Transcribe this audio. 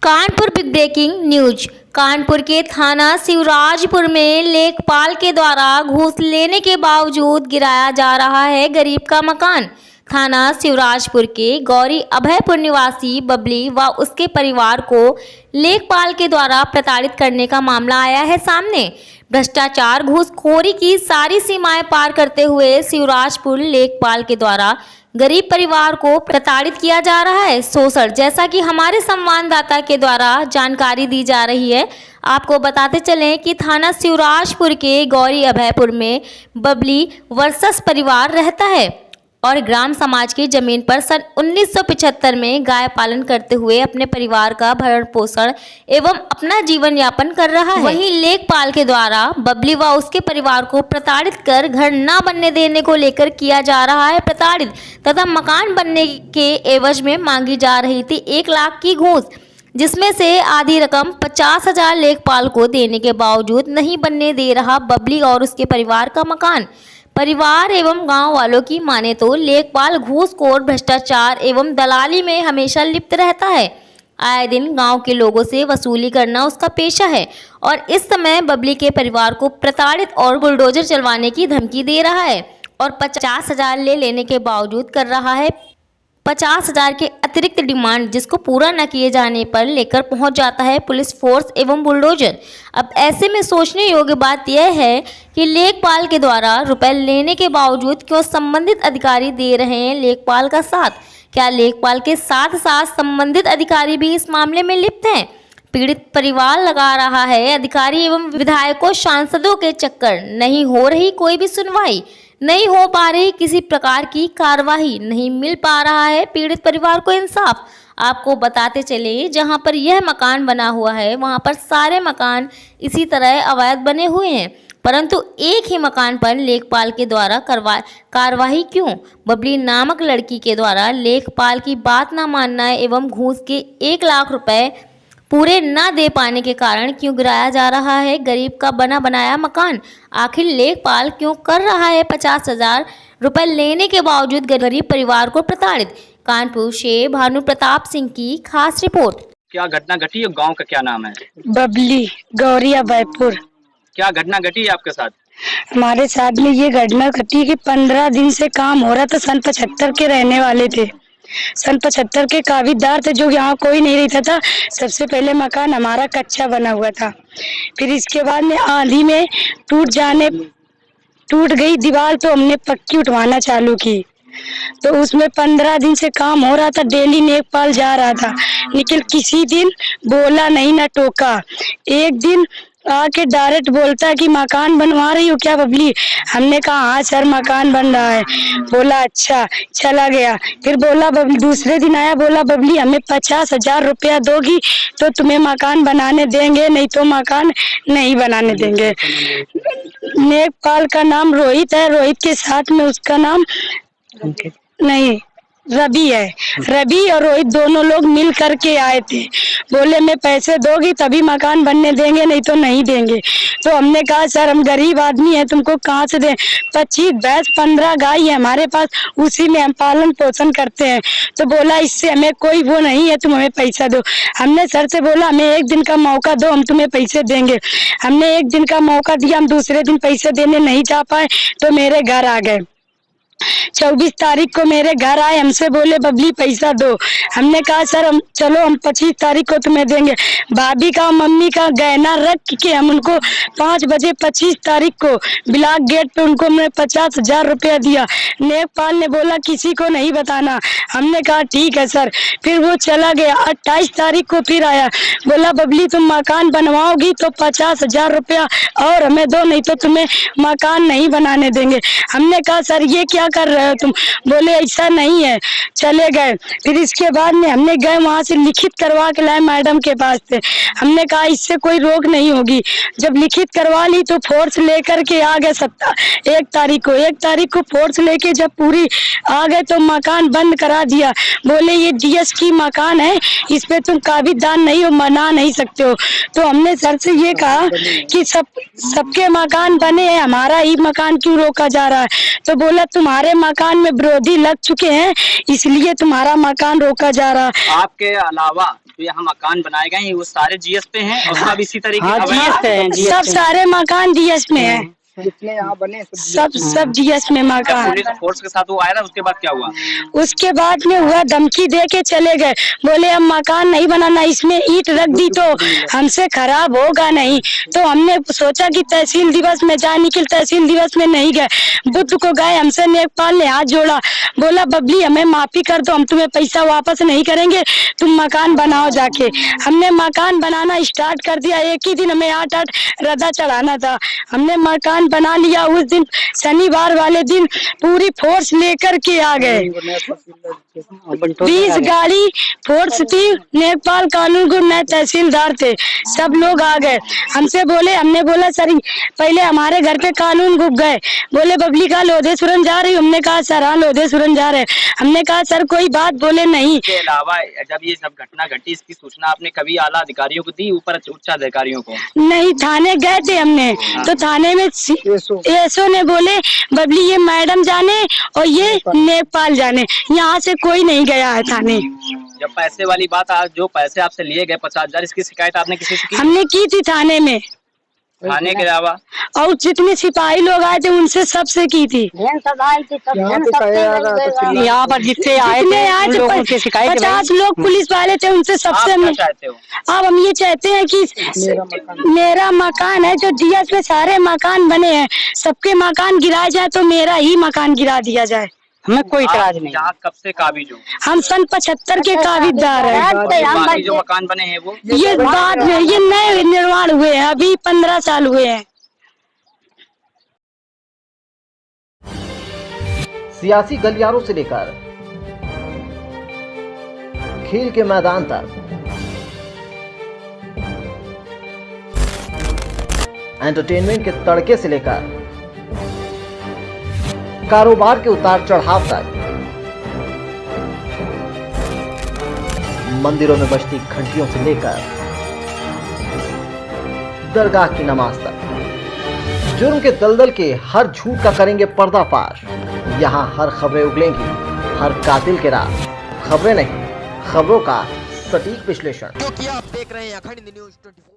Kanpur big breaking news. Kanpur के थाना शिवराजपुर में लेखपाल के द्वारा घूस लेने के बावजूद गिराया जा रहा है गरीब का मकान। थाना शिवराजपुर के गौरी अभयपुर निवासी बबली व उसके परिवार को लेखपाल के द्वारा प्रताड़ित करने का मामला आया है सामने। भ्रष्टाचार घूसखोरी की सारी सीमाएं पार करते हुए शिवराजपुर लेखपाल के द्वारा गरीब परिवार को प्रताड़ित किया जा रहा है, शोषण, जैसा कि हमारे संवाददाता के द्वारा जानकारी दी जा रही है। आपको बताते चलें कि थाना शिवराजपुर के गौरी अभयपुर में बबली वर्सेस परिवार रहता है और ग्राम समाज की जमीन पर सन 1975 में गाय पालन करते हुए अपने परिवार का भरण पोषण एवं अपना जीवन यापन कर रहा है। वहीं लेखपाल के द्वारा बबली व उसके परिवार को प्रताड़ित कर घर न बनने देने को लेकर किया जा रहा है प्रताड़ित तथा मकान बनने के एवज में मांगी जा रही थी 1 लाख की घूस, जिसमें से आधी रकम 50,000 लेखपाल को देने के बावजूद नहीं बनने दे रहा बबली और उसके परिवार का मकान। परिवार एवं गांव वालों की माने तो लेखपाल घूसखोर, भ्रष्टाचार एवं दलाली में हमेशा लिप्त रहता है। आए दिन गांव के लोगों से वसूली करना उसका पेशा है और इस समय बबली के परिवार को प्रताड़ित और बुलडोजर चलवाने की धमकी दे रहा है और 50,000 ले लेने के बावजूद कर रहा है 50,000 के अतिरिक्त डिमांड, जिसको पूरा न किए जाने पर लेकर पहुंच जाता है पुलिस फोर्स एवं बुलडोजर। अब ऐसे में सोचने योग्य बात यह है कि लेखपाल के द्वारा रुपए लेने के बावजूद क्यों संबंधित अधिकारी दे रहे हैं लेखपाल का साथ। क्या लेखपाल के साथ साथ संबंधित अधिकारी भी इस मामले में लिप्त हैं? पीड़ित परिवार लगा रहा है अधिकारी एवं विधायकों सांसदों के चक्कर, नहीं हो रही कोई भी सुनवाई, नहीं हो पा रही किसी प्रकार की कार्रवाई, नहीं मिल पा रहा है पीड़ित परिवार को इंसाफ। आपको बताते चले, जहां पर यह मकान बना हुआ है वहां पर सारे मकान इसी तरह अवैध बने हुए हैं, परंतु एक ही मकान पर लेखपाल के द्वारा कार्रवाई क्यों? बबली नामक लड़की के द्वारा लेखपाल की बात न मानना एवं घूस के 1 लाख रुपए पूरे न दे पाने के कारण क्यों गिराया जा रहा है गरीब का बना बनाया मकान? आखिर लेखपाल क्यों कर रहा है 50,000 रुपए लेने के बावजूद गरीब परिवार को प्रताड़ित? कानपुर से भानु प्रताप सिंह की खास रिपोर्ट। क्या घटना घटी और गांव का क्या नाम है? बबली, गौरी अभयपुर। क्या घटना घटी है आपके साथ? हमारे साथ में ये घटना घटी कि 15 दिन से काम हो रहा था। सन 75 के रहने वाले थे, सन 75 के काबिजदार थे, जो यहाँ कोई नहीं रहता था। सबसे पहले मकान हमारा कच्चा बना हुआ था, फिर इसके बाद में आंधी में टूट गई दीवार, तो हमने पक्की उठवाना चालू की। तो उसमें 15 दिन से काम हो रहा था, डेली लेखपाल जा रहा था, लेकिन किसी दिन बोला नहीं, ना टोका। एक दिन आके डायरेक्ट बोलता है कि मकान बनवा रही हो क्या बबली? हमने कहा हाँ सर, मकान बन रहा है। बोला अच्छा, चला गया। फिर बोला दूसरे दिन आया, बोला बबली हमें 50,000 रुपया दोगी तो तुम्हें मकान बनाने देंगे, नहीं तो मकान नहीं बनाने देंगे। लेखपाल का नाम रोहित है, रोहित के साथ में उसका नाम नहीं रवि है। रवि और रोहित दोनों लोग मिल करके आए थे, बोले मैं पैसे दोगी तभी मकान बनने देंगे, नहीं तो नहीं देंगे। तो हमने कहा सर हम गरीब आदमी हैं, तुमको कहाँ से दें? 25 भैंस 15 गाय है हमारे पास, उसी में हम पालन पोषण करते हैं। तो बोला इससे हमें कोई वो नहीं है, तुम हमें पैसा दो। हमने सर से बोला हमें 1 दिन का मौका दो, हम तुम्हें पैसे देंगे। हमने 1 दिन का मौका दिया, हम दूसरे दिन पैसे देने नहीं जा पाए तो मेरे घर आ गए। 24 तारीख को मेरे घर आए, हमसे बोले बबली पैसा दो। हमने कहा सर हम चलो हम 25 तारीख को तुम्हें देंगे। भाभी का मम्मी का गहना रख के हम उनको 5 बजे 25 तारीख को ब्लॉक गेट पे उनको हमने 50,000 रुपया दिया। लेखपाल ने बोला किसी को नहीं बताना। हमने कहा ठीक है सर। फिर वो चला गया। 28 तारीख को फिर आया, बोला बबली तुम मकान बनवाओगी तो 50,000 रुपया और हमें दो, नहीं तो तुम्हें मकान नहीं बनाने देंगे। हमने कहा सर ये क्या कर रहे हो तुम? बोले ऐसा नहीं है। चले गए। फिर इसके बाद में हमने गए वहां से लिखित करवा के लाए मैडम के पास से। हमने कहा इससे कोई रोक नहीं होगी। जब लिखित करवा ली तो फोर्स लेकर के आ गए 1 तारीख को फोर्स लेके जब पूरी आ गए तो मकान बंद करा दिया। बोले ये डीएस की मकान है, इस पे तुम काबिजदार नहीं हो, मना नहीं सकते हो। तो हमने सर से ये कहा कि सबके मकान बने हैं, हमारा ही मकान क्यों रोका जा रहा है? तो बोला तुम्हारे मकान में विरोधी लग चुके हैं, इसलिए तुम्हारा मकान रोका जा रहा है। आपके अलावा जो यहाँ मकान बनाए गए हैं वो सारे जीएस पे हैं और सब इसी तरीके हाँ, अब GS पे हैं, GS सब पे। सारे मकान जीएस में है, जितने यहाँ बने सब जीएस में जब मकान। पुलिस फोर्स के साथ वो आया था उसके बाद क्या हुआ? उसके बाद में हुआ धमकी दे के चले गए, बोले अब मकान नहीं बनाना, इसमें ईंट रख दी तो हमसे खराब होगा नहीं। तो हमने सोचा कि तहसील दिवस में जा निकल, तहसील दिवस में नहीं गए, बुध को गए। हमसे नेकपाल ने हाथ जोड़ा, बोला बबली हमें माफी कर दो, हम तुम्हें पैसा वापस नहीं करेंगे, तुम मकान बनाओ जाके। हमने मकान बनाना स्टार्ट कर दिया, एक ही दिन हमें 8 रदा चढ़ाना था। हमने मकान बना लिया। उस दिन शनिवार वाले दिन पूरी फोर्स लेकर के आ गए, 20 गाड़ी फोर्स थी, नेपाल कानून को नए तहसीलदार थे, सब लोग आ गए। हमसे बोले, हमने बोला सर पहले हमारे घर पे कानून घुस गए, बोले बबली का लोधेश्वरन जा रही। हमने कहा सर हाँ लोधेश्वरन जा रहे। हमने कहा सर कोई बात बोले नहीं। इसके अलावा जब ये सब घटना घटी इसकी सूचना आपने कभी आला अधिकारियों को दी, ऊपर उच्च अधिकारियों को? नहीं, थाने गए थे हमने, तो थाने में एसओ ने बोले बबली ये मैडम जाने और ये नेपाल जाने, यहाँ से कोई नहीं गया है थाने। जब पैसे वाली बात आज जो पैसे आपसे लिए गए 50,000, इसकी शिकायत आपने किसी से की? हमने की थी थाने में, थाने के अलावा और जितने सिपाही लोग आए थे उनसे सबसे की थी। यहाँ पर जितने आए जितने आए थे थे उन लोगों की शिकायत 50 लोग पुलिस वाले थे, उनसे आप सबसे क्या हमने। चाहते हो? अब हम ये चाहते हैं कि मेरा मकान है जो जीएस में सारे मकान बने हैं, सबके मकान गिराए जाए तो मेरा ही मकान गिरा दिया जाए। हमें कोई आप इतराज नहीं। यहाँ कब से काबिज हो? हम सन 75 के काबिजदार हैं। बाकी जो मकान बने हैं वो ये बाद में ये नए निर्माण हुए हैं, अभी 15 साल हुए हैं। सियासी गलियारों से लेकर खेल के मैदान तक, एंटरटेनमेंट के तड़के से लेकर कारोबार के उतार चढ़ाव तक, मंदिरों में बजती घंटियों से लेकर दरगाह की नमाज तक, जुर्म के दलदल के हर झूठ का करेंगे पर्दाफाश। यहाँ हर खबरें उगलेंगी, हर कातिल के राज। खबरें नहीं, खबरों का सटीक विश्लेषण। क्योंकि आप देख रहे हैं अखंड न्यूज़ 24।